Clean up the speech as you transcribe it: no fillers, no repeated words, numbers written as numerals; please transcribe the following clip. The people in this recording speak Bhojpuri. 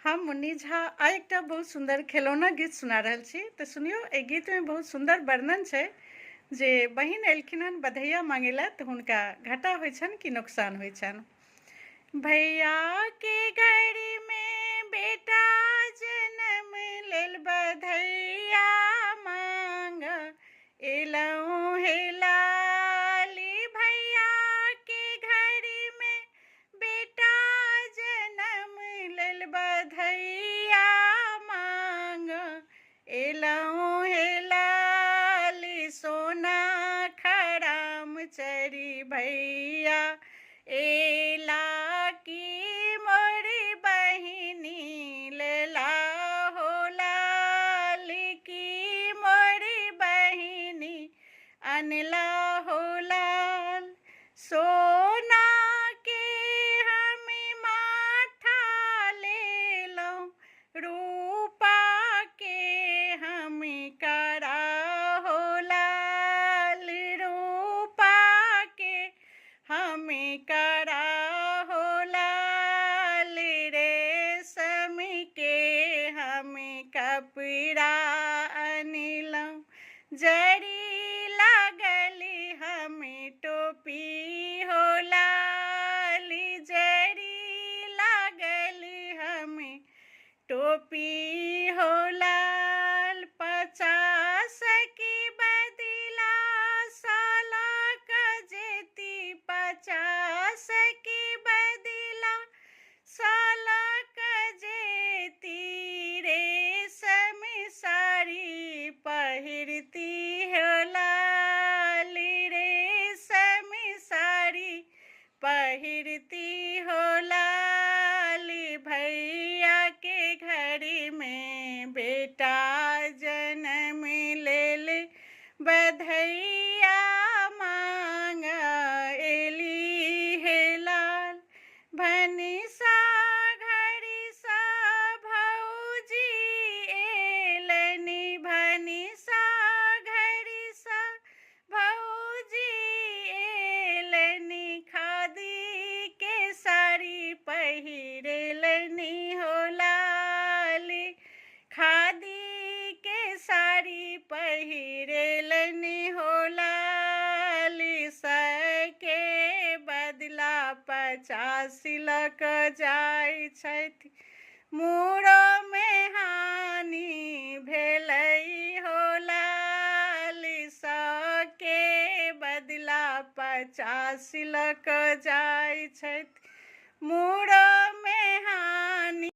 हम मुन्नी झा आइ एकटा बहुत सुंदर खिलौना गीत सुना रहल छी। तऽ सुनियो, एहि गीत में बहुत सुंदर वर्णन छै जे बहिन एलखिन हन बधैया मांगे ला, तऽ हुनका घाटा होइ छनि कि नुकसान होइ छनि। भैया के घड़ी में बेटा जन्म लेल बधैया मांग एलौं हे लाली। भैया के घड़ी में बेटा जन्म लेल बधैया मांग एलौं हे लाली। सोना खराम चरी भैया एला की मोरी बहिनी लेला हो लाली की मोरी बहिनी अनला हो लाल। सोना के हमें माथा ले लो, रूपा के हमें करा हो लाल। रूपा के हमें करा हो लाल। रेशम के हमें कपड़ा अनिलौं, जरी लागली हमें टोपी हो लाली। जरी लागली हमें टोपी हो लाल। 50 की बदला साला का जेती, 50 की बदला साला का जेती। रेशम साड़ी पहिरती हो लाली। रेशम साड़ी पहिरती हो लाली। भैया के घड़ी में बेटा जन्म लेल बधैया मांग एली हे लाल। भनिसा घड़ी सा भौजी एलनी, भनिसा घड़ी सा भौजी एलनी। खादी के साड़ी पहिरेलनी हो लाली। खादी के साड़ी पहिरेलनी हो लाली। सके बदला 50 लक जाइ छथि, मूड़ो में हानि भेलै हो लाली। सके बदला 50 लक जाइ छथि, मूड़ो में हानि